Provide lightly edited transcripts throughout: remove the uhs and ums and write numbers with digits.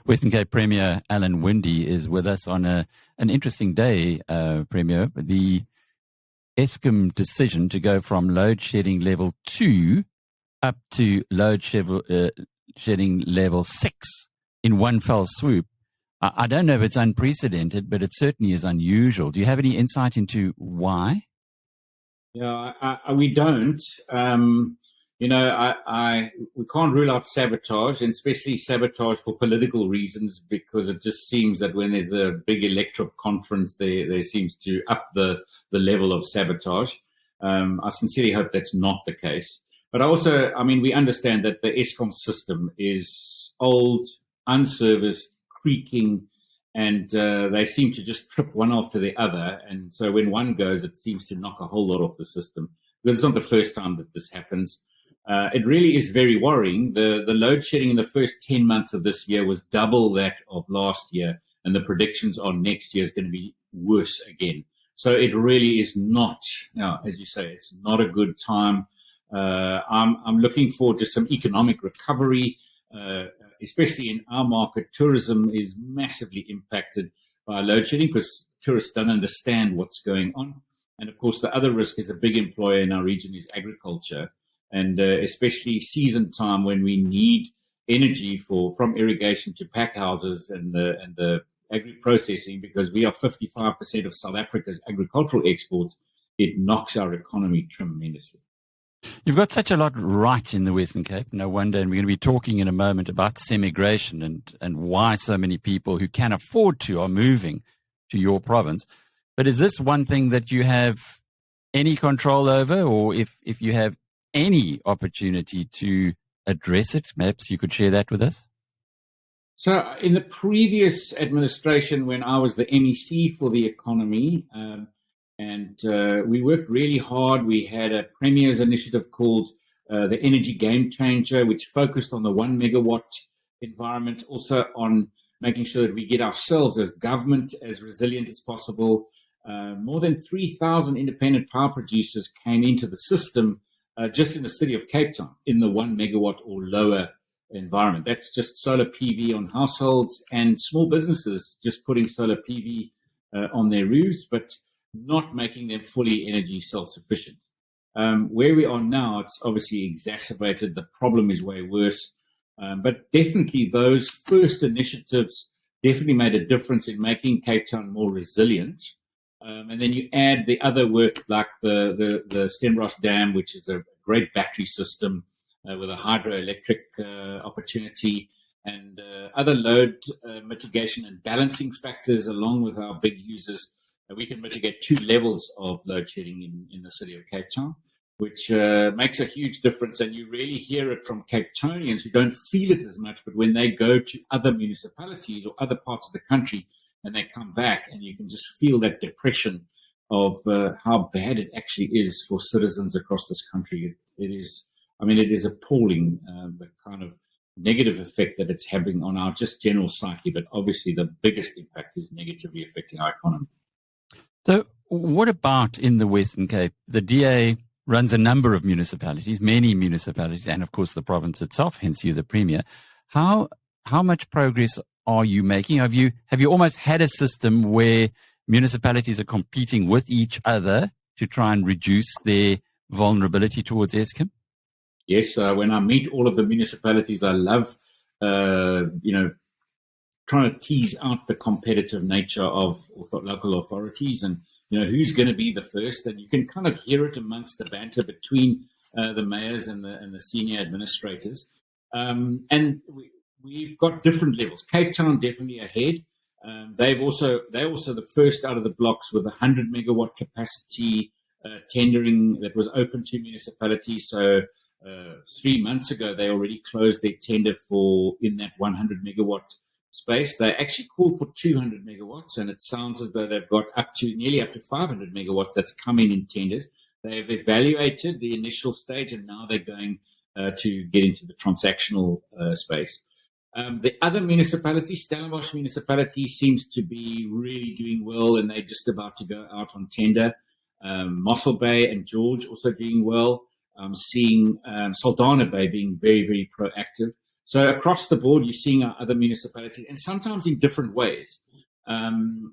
Western Cape Premier Alan Winde is with us on an interesting day, Premier. The Eskom decision to go from load shedding level 2 up to load shedding level 6 in one fell swoop. I don't know if it's unprecedented, but it certainly is unusual. Do you have any insight into why? Yeah, we don't. We can't rule out sabotage, and especially sabotage for political reasons, because it just seems that when there's a big electoral conference, there seems to up the level of sabotage. I sincerely hope that's not the case. But we understand that the Eskom system is old, unserviced, creaking, and they seem to just trip one after the other. And so when one goes, it seems to knock a whole lot off the system. Because it's not the first time that this happens. It really is very worrying. The load shedding in the first 10 months of this year was double that of last year, and the predictions on next year is going to be worse again. So it really is not, as you say, it's not a good time. I'm looking forward to some economic recovery, especially in our market. Tourism is massively impacted by load shedding because tourists don't understand what's going on. And of course, the other risk is a big employer in our region is agriculture. And especially season time when we need energy from irrigation to pack houses and the agri-processing, because we are 55% of South Africa's agricultural exports, it knocks our economy tremendously. You've got such a lot right in the Western Cape, no wonder, and we're going to be talking in a moment about semigration and why so many people who can afford to are moving to your province. But is this one thing that you have any control over, or if you have any opportunity to address it? Perhaps you could share that with us. So in the previous administration, when I was the MEC for the economy, we worked really hard. We had a Premier's initiative called the Energy Game Changer, which focused on the 1 megawatt environment, also on making sure that we get ourselves as government as resilient as possible. More than 3,000 independent power producers came into the system just in the city of Cape Town in the 1 megawatt or lower environment. That's just solar PV on households and small businesses just putting solar PV on their roofs, but not making them fully energy self-sufficient. Where we are now, it's obviously exacerbated. The problem is way worse. But definitely those first initiatives definitely made a difference in making Cape Town more resilient. And then you add the other work like the Stenbrough Dam, which is a great battery system with a hydroelectric opportunity, and other load mitigation and balancing factors along with our big users. We can mitigate 2 levels of load shedding in the city of Cape Town, which makes a huge difference. And you really hear it from Cape Townians who don't feel it as much, but when they go to other municipalities or other parts of the country, and they come back, and you can just feel that depression of how bad it actually is for citizens across this country. It is appalling, the kind of negative effect that it's having on our just general psyche. But obviously, the biggest impact is negatively affecting our economy. So, what about in the Western Cape? The DA runs a number of municipalities, many municipalities, and of course the province itself. Hence, you're the Premier. How much progress are you making? Have you almost had a system where municipalities are competing with each other to try and reduce their vulnerability towards Eskom? Yes, when I meet all of the municipalities, I love, trying to tease out the competitive nature of local authorities and, who's going to be the first. And you can kind of hear it amongst the banter between the mayors and the senior administrators. We've got different levels. Cape Town definitely ahead. They're also the first out of the blocks with 100 megawatt capacity tendering that was open to municipalities. So 3 months ago, they already closed their tender in that 100 megawatt space. They actually called for 200 megawatts, and it sounds as though they've got nearly up to 500 megawatts that's coming in tenders. They have evaluated the initial stage, and now they're going to get into the transactional space. The other municipalities, Stellenbosch municipality seems to be really doing well, and they're just about to go out on tender. Mossel Bay and George also doing well. I'm seeing Saldanha Bay being very, very proactive. So across the board, you're seeing our other municipalities, and sometimes in different ways.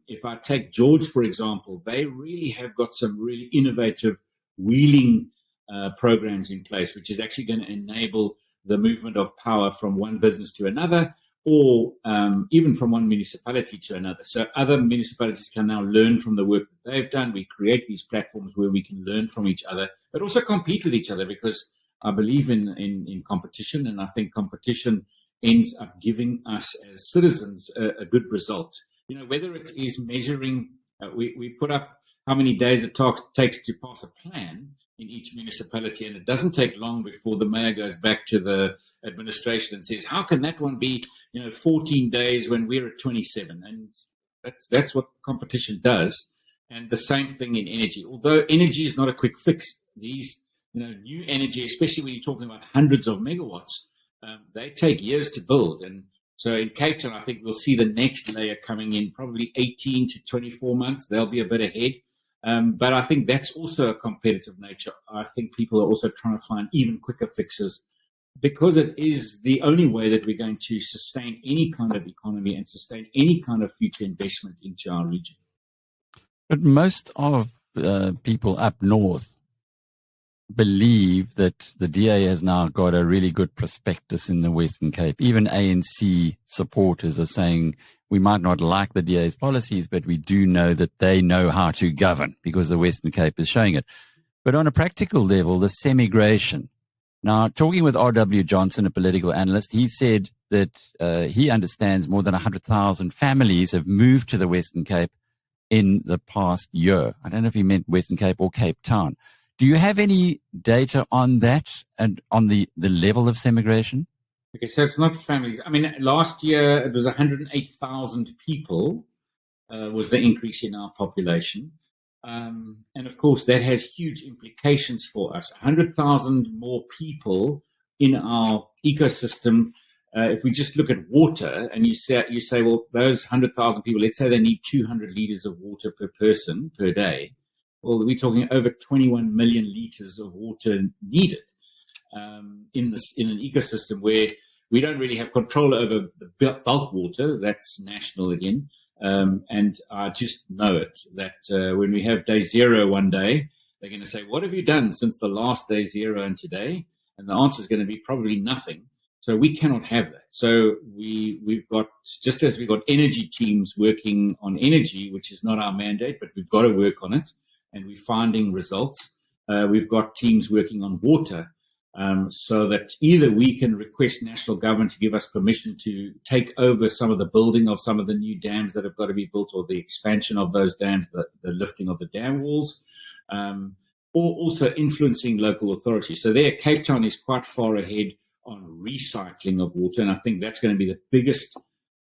If I take George, for example, they really have got some really innovative wheeling programs in place, which is actually going to enable the movement of power from one business to another, or even from one municipality to another. So other municipalities can now learn from the work that they've done. We create these platforms where we can learn from each other, but also compete with each other, because I believe in competition, and I think competition ends up giving us as citizens a good result. You know, whether it is measuring, we put up how many days it takes to pass a plan in each municipality, and it doesn't take long before the mayor goes back to the administration and says, how can that one be 14 days when we're at 27? And that's what competition does. And the same thing in energy. Although energy is not a quick fix, these new energy, especially when you're talking about hundreds of megawatts, they take years to build. And so in Cape Town, I think we'll see the next layer coming in probably 18 to 24 months. They'll be a bit ahead. But I think that's also a competitive nature. I think people are also trying to find even quicker fixes, because it is the only way that we're going to sustain any kind of economy and sustain any kind of future investment into our region. But most of people up north believe that the DA has now got a really good prospectus in the Western Cape. Even ANC supporters are saying we might not like the DA's policies, but we do know that they know how to govern, because the Western Cape is showing it. But on a practical level, the semigration. Now, talking with R.W. Johnson, a political analyst, he said that he understands more than 100,000 families have moved to the Western Cape in the past year. I don't know if he meant Western Cape or Cape Town. Do you have any data on that and on the level of semigration? Okay, so it's not families. I mean, last year it was 108,000 people was the increase in our population. And of course, that has huge implications for us. 100,000 more people in our ecosystem. If we just look at water, and you say, well, those 100,000 people, let's say they need 200 liters of water per person per day. Well, we're talking over 21 million liters of water needed in an ecosystem where we don't really have control over the bulk water. That's national again. And I just know it, that when we have day zero one day, they're going to say, what have you done since the last day zero and today? And the answer is going to be probably nothing. So we cannot have that. So we've got, just as we've got energy teams working on energy, which is not our mandate, but we've got to work on it, and we're finding results. We've got teams working on water, so that either we can request national government to give us permission to take over some of the building of some of the new dams that have got to be built, or the expansion of those dams, the lifting of the dam walls, or also influencing local authorities. So there, Cape Town is quite far ahead on recycling of water, and I think that's going to be the biggest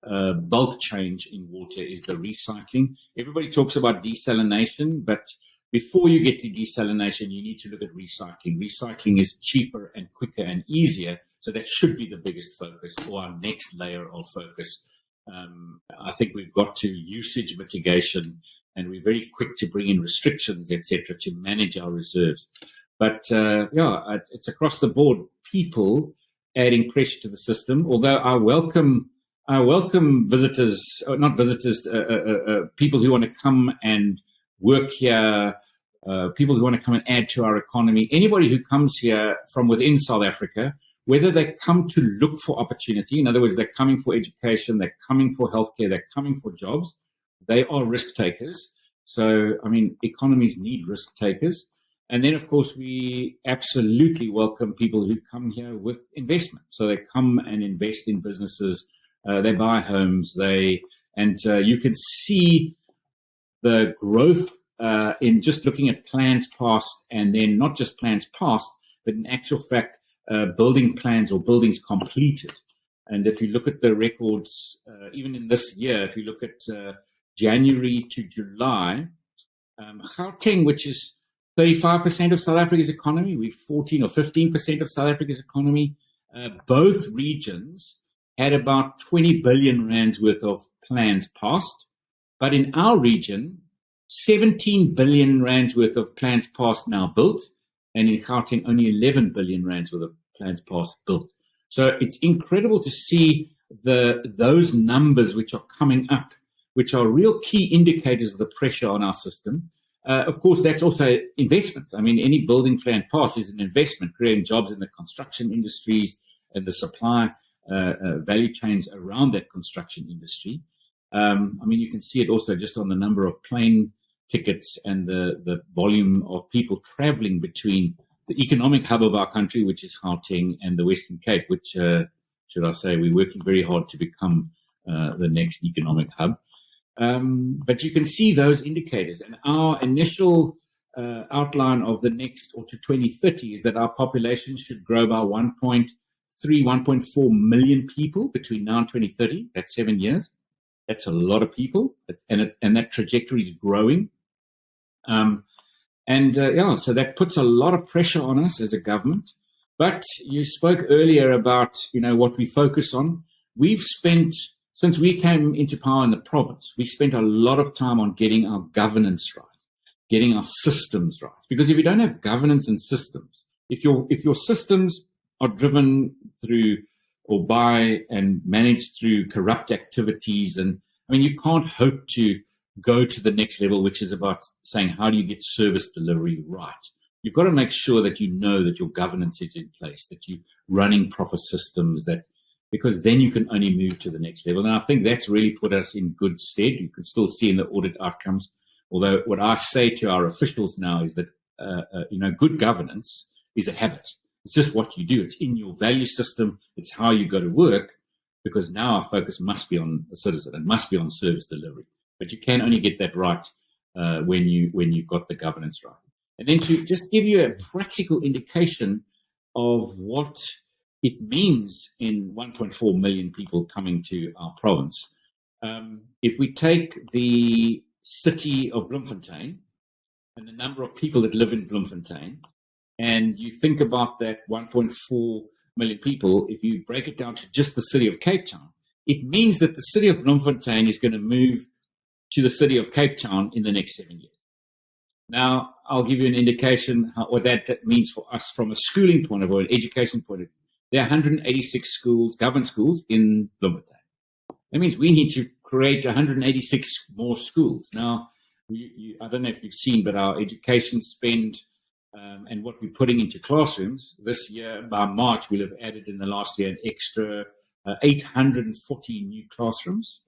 bulk change in water, is the recycling. Everybody talks about desalination, but before you get to desalination, you need to look at recycling. Recycling is cheaper and quicker and easier, so that should be the biggest focus, or our next layer of focus. I think we've got to usage mitigation, and we're very quick to bring in restrictions, etc., to manage our reserves. But it's across the board. People adding pressure to the system. Although I welcome visitors, not visitors, people who want to come and work here, people who want to come and add to our economy. Anybody who comes here from within South Africa, whether they come to look for opportunity, in other words, they're coming for education, they're coming for healthcare, they're coming for jobs, they are risk takers. So, I mean, economies need risk takers. And then, of course, we absolutely welcome people who come here with investment. So they come and invest in businesses, they buy homes, you can see the growth in just looking at plans passed, and then not just plans passed, but in actual fact, building plans or buildings completed. And if you look at the records, even in this year, if you look at January to July, Gauteng, which is 35% of South Africa's economy, we're 14 or 15% of South Africa's economy. Both regions had about 20 billion rands worth of plans passed. But in our region, 17 billion rands worth of plans passed now built, and in Gauteng, only 11 billion rands worth of plans passed built. So it's incredible to see those numbers which are coming up, which are real key indicators of the pressure on our system. Of course, that's also investment. I mean, any building plan pass is an investment, creating jobs in the construction industries and the supply value chains around that construction industry. I mean, you can see it also just on the number of plane tickets and the volume of people traveling between the economic hub of our country, which is Gauteng, and the Western Cape, which, should I say, we're working very hard to become the next economic hub. But you can see those indicators. And our initial outline of the next, or to 2030, is that our population should grow by 1.3, 1.4 million people between now and 2030. That's 7 years. That's a lot of people, and that trajectory is growing. So that puts a lot of pressure on us as a government. But you spoke earlier about, what we focus on. We've spent, since we came into power in the province, we spent a lot of time on getting our governance right, getting our systems right. Because if you don't have governance and systems, if your systems are driven through or by and managed through corrupt activities, and I mean, you can't hope to go to the next level, which is about saying, how do you get service delivery right? You've got to make sure that you know that your governance is in place, that you're running proper systems, because then you can only move to the next level. And I think that's really put us in good stead. You can still see in the audit outcomes. Although what I say to our officials now is that, good governance is a habit. It's just what you do. It's in your value system. It's how you go to work, because now our focus must be on the citizen. It must be on service delivery. But you can only get that right when you've got the governance right. And then to just give you a practical indication of what it means in 1.4 million people coming to our province. If we take the city of Bloemfontein and the number of people that live in Bloemfontein, and you think about that 1.4 million people, if you break it down to just the city of Cape Town, it means that the city of Bloemfontein is going to move to the city of Cape Town in the next 7 years. Now, I'll give you an indication what that means for us from a schooling point of view, an education point of view. There are 186 schools, government schools, in Bloemfontein. That means we need to create 186 more schools. Now, I don't know if you've seen, but our education spend and what we're putting into classrooms this year, by March, we'll have added in the last year an extra 840 new classrooms.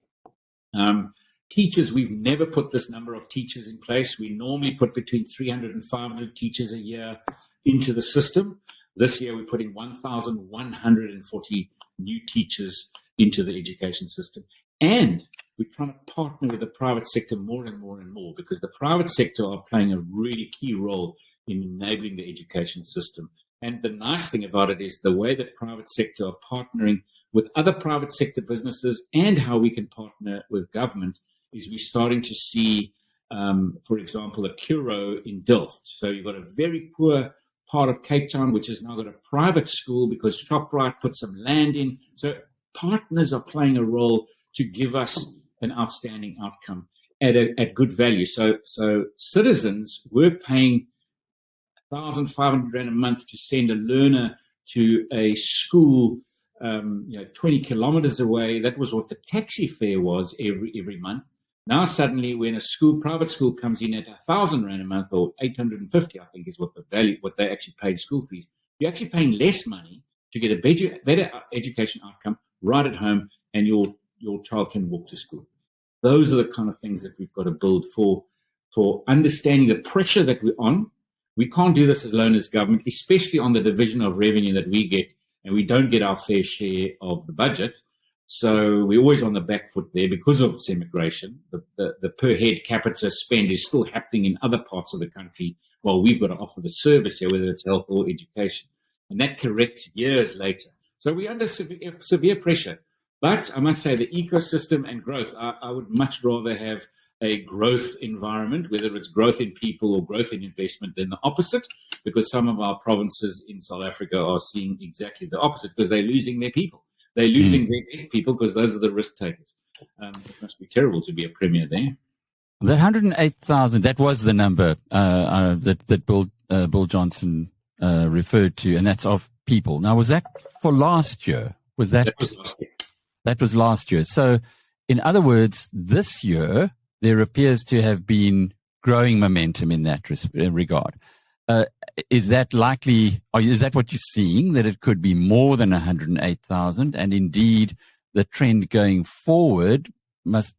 Teachers, we've never put this number of teachers in place. We normally put between 300 and 500 teachers a year into the system. This year, we're putting 1,140 new teachers into the education system. And we're trying to partner with the private sector more and more and more, because the private sector are playing a really key role in enabling the education system. And the nice thing about it is the way that private sector are partnering with other private sector businesses, and how we can partner with government, is we're starting to see, for example, a Curro in Delft. So you've got a very poor part of Cape Town, which has now got a private school because ShopRite put some land in. So partners are playing a role to give us an outstanding outcome at good value. So citizens were paying 1,500 Rand a month to send a learner to a school 20 kilometers away. That was what the taxi fare was every month. Now suddenly, when a private school comes in at 1,000 Rand a month, or 850, I think is what they actually paid school fees, you're actually paying less money to get a better education outcome right at home, and your child can walk to school. Those are the kind of things that we've got to build for understanding the pressure that we're on. We can't do this alone as government, especially on the division of revenue that we get, and we don't get our fair share of the budget. So we're always on the back foot there because of semigration. The per head capita spend is still happening in other parts of the country, while we've got to offer the service here, whether it's health or education. And that corrects years later. So we're under severe pressure. But I must say, the ecosystem and growth, I would much rather have a growth environment, whether it's growth in people or growth in investment, than the opposite, because some of our provinces in South Africa are seeing exactly the opposite, because they're losing their people. They're losing their best people because those are the risk takers. It must be terrible to be a premier there. That 108,000, that was the number that Bill Johnson referred to, and that's of people. Now, was that for last year? That was last year. That was last year. So, in other words, this year, there appears to have been growing momentum in that regard. Is that likely, or is that what you're seeing, that it could be more than 108,000? And indeed, the trend going forward must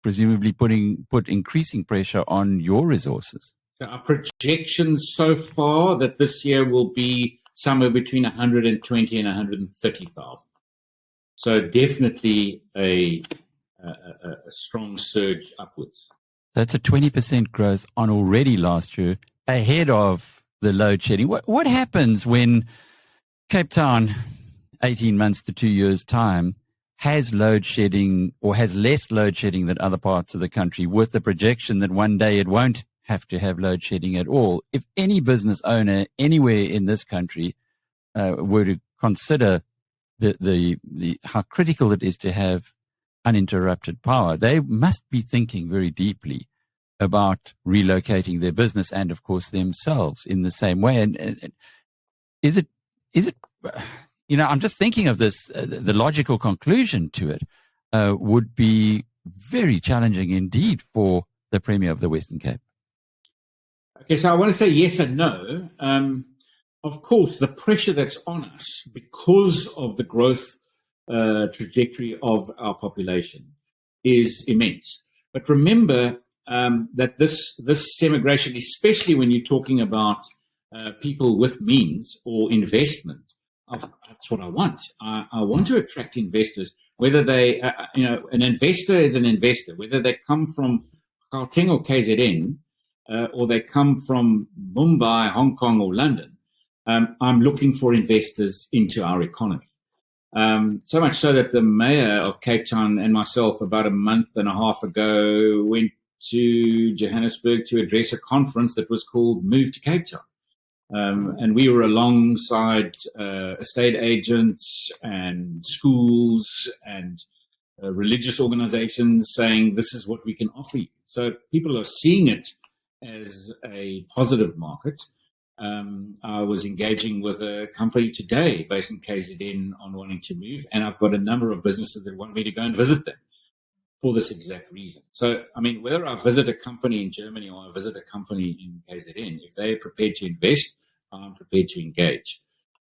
presumably put increasing pressure on your resources. So our projections so far that this year will be somewhere between 120 and 130,000. So definitely a strong surge upwards. That's a 20% growth on already last year, ahead of the load shedding. What happens when Cape Town, 18 months to 2 years' time, has load shedding or has less load shedding than other parts of the country, with the projection that one day it won't have to have load shedding at all? If any business owner anywhere in this country were to consider the how critical it is to have uninterrupted power, they must be thinking very deeply about relocating their business and, of course, themselves in the same way. And is it, I'm just thinking of this, the logical conclusion to it would be very challenging indeed for the Premier of the Western Cape. Okay, so I want to say yes and no. Of course, the pressure that's on us because of the growth trajectory of our population is immense. But remember that this semigration, especially when you're talking about people with means or investment, that's what I want. I want to attract investors, whether they, an investor is an investor, whether they come from Gauteng or KZN, or they come from Mumbai, Hong Kong, or London. I'm looking for investors into our economy. So much so that the mayor of Cape Town and myself about a month and a half ago went to Johannesburg to address a conference that was called Move to Cape Town. And we were alongside estate agents and schools and religious organizations saying, this is what we can offer you. So people are seeing it as a positive market. I was engaging with a company today based in KZN on wanting to move, and I've got a number of businesses that want me to go and visit them for this exact reason. So, I mean, whether I visit a company in Germany or I visit a company in KZN, if they're prepared to invest, I'm prepared to engage.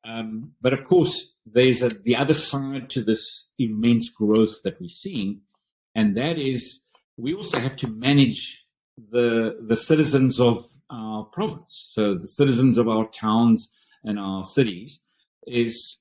But of course, there's the other side to this immense growth that we're seeing, and that is we also have to manage the citizens of our province. So the citizens of our towns and our cities is,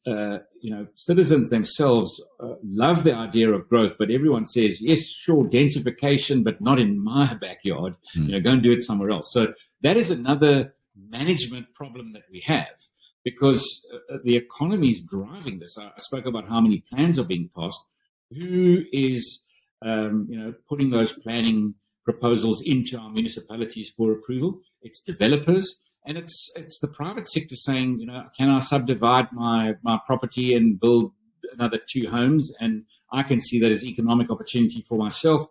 citizens themselves love the idea of growth, but everyone says, yes, sure, densification, but not in my backyard. Go and do it somewhere else. So that is another management problem that we have, because the economy is driving this. I spoke about how many plans are being passed. Who is, putting those planning proposals into our municipalities for approval? It's developers, and it's the private sector saying, can I subdivide my property and build another 2 homes? And I can see that as economic opportunity for myself.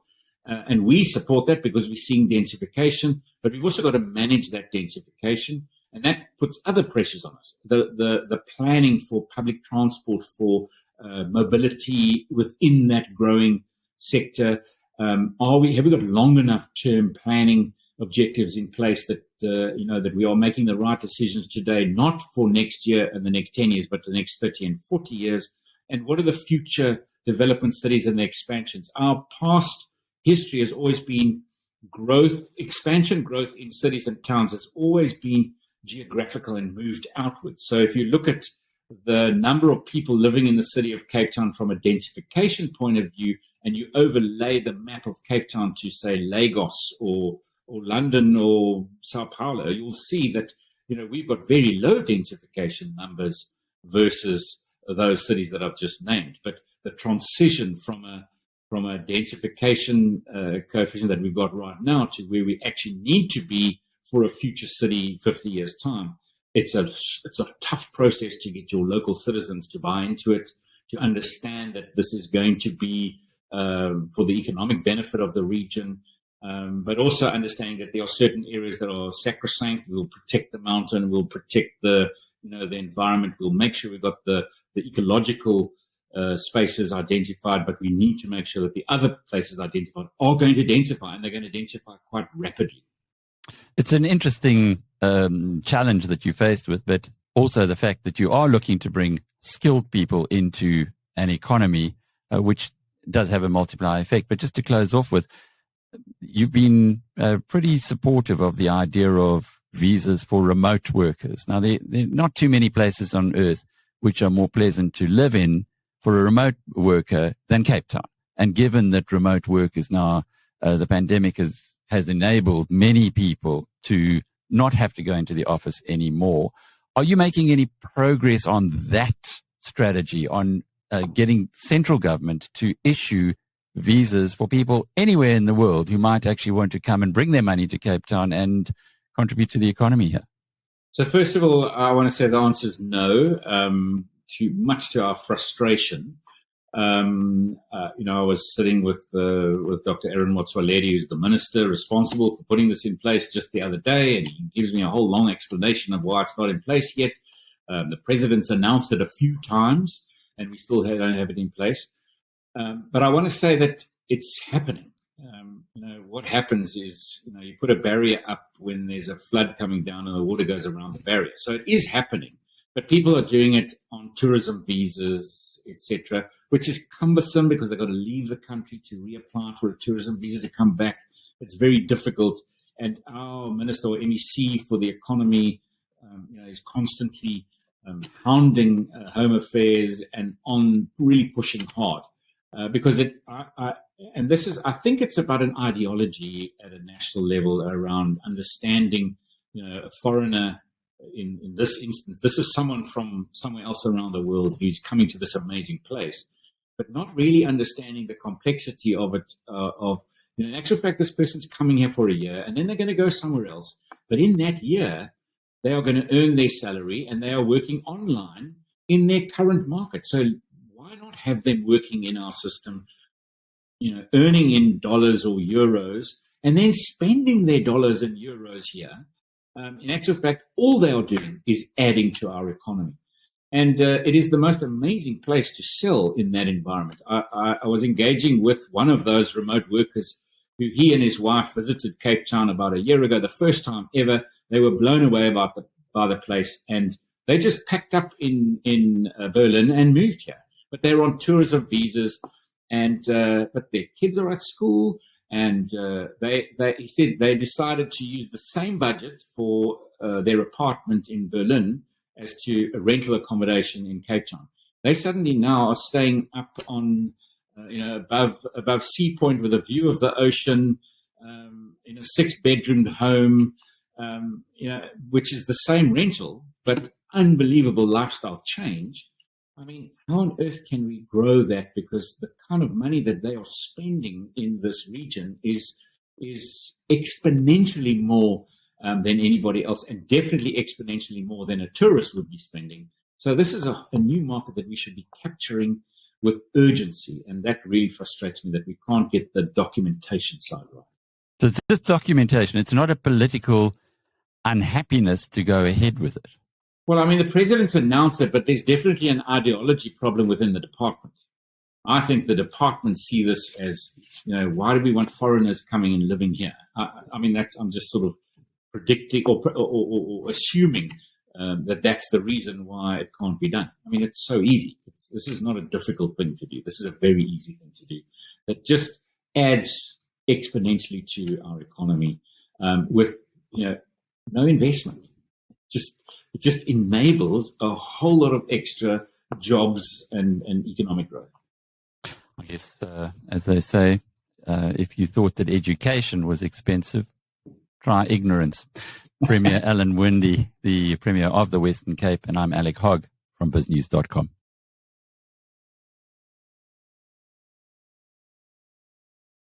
And we support that because we're seeing densification, but we've also got to manage that densification, and that puts other pressures on us. The planning for public transport, for mobility within that growing sector. Have we got long enough term planning objectives in place that that we are making the right decisions today, not for next year and the next 10 years, but the next 30 and 40 years? And what are the future development studies and the expansions? Our past history has always been expansion growth in cities and towns has always been geographical and moved outwards. So if you look at the number of people living in the city of Cape Town from a densification point of view, and you overlay the map of Cape Town to, say, Lagos or London or Sao Paulo, you'll see that we've got very low densification numbers versus those cities that I've just named. But the transition from a densification coefficient that we've got right now to where we actually need to be for a future city 50 years' time, it's a tough process to get your local citizens to buy into it, to understand that this is going to be for the economic benefit of the region, but also understanding that there are certain areas that are sacrosanct. We'll protect the mountain, we'll protect the the environment. We'll make sure we've got the ecological spaces identified, but we need to make sure that the other places identified are going to densify, and they're going to densify quite rapidly. It's an interesting challenge that you're faced with, but also the fact that you are looking to bring skilled people into an economy, which does have a multiplier effect. But just to close off with, you've been pretty supportive of the idea of visas for remote workers. Now, there are not too many places on earth which are more pleasant to live in for a remote worker than Cape Town. And given that remote work is now, the pandemic has enabled many people to not have to go into the office anymore. Are you making any progress on that strategy, on getting central government to issue visas for people anywhere in the world who might actually want to come and bring their money to Cape Town and contribute to the economy here? So first of all, I want to say the answer is no, much to our frustration. I was sitting with Dr. Aaron Motsoaledi, who's the minister responsible for putting this in place just the other day, and he gives me a whole long explanation of why it's not in place yet. The president's announced it a few times, and we still don't have it in place. But I want to say that it's happening. What happens is, you put a barrier up when there's a flood coming down and the water goes around the barrier. So it is happening, but people are doing it on tourism visas, etc., which is cumbersome because they've got to leave the country to reapply for a tourism visa to come back. It's very difficult. And our minister or MEC for the economy, is constantly hounding Home Affairs and on really pushing hard. Because I think it's about an ideology at a national level around understanding, a foreigner in this instance. This is someone from somewhere else around the world who's coming to this amazing place, but not really understanding the complexity of it. In actual fact, this person's coming here for a year and then they're going to go somewhere else. But in that year, they are going to earn their salary and they are working online in their current market. So why not have them working in our system, earning in dollars or euros, and then spending their dollars and euros here? In actual fact, all they are doing is adding to our economy. And it is the most amazing place to sell in that environment. I was engaging with one of those remote workers who he and his wife visited Cape Town about a year ago, the first time ever. They were blown away by the place, and they just packed up in Berlin and moved here. But they were on tourism visas, and but their kids are at school, and he said they decided to use the same budget for their apartment in Berlin as to a rental accommodation in Cape Town. They suddenly now are staying up on above sea point with a view of the ocean, in a 6-bedroom home, which is the same rental but unbelievable lifestyle change. I mean, how on earth can we grow that? Because the kind of money that they are spending in this region is exponentially more than anybody else, and definitely exponentially more than a tourist would be spending. So this is a new market that we should be capturing with urgency, and that really frustrates me that we can't get the documentation side right. So it's just documentation. It's not a political unhappiness to go ahead with it. Well, I mean, the president's announced it, but there's definitely an ideology problem within the department. I think the department see this as, why do we want foreigners coming and living here? I mean, I'm just sort of predicting or assuming that that's the reason why it can't be done. I mean, it's so easy. This is not a difficult thing to do. This is a very easy thing to do that just adds exponentially to our economy with, no investment. It just enables a whole lot of extra jobs and economic growth. I guess, as they say, if you thought that education was expensive, try ignorance. Premier Alan Winde, the Premier of the Western Cape, and I'm Alec Hogg from BizNews.com.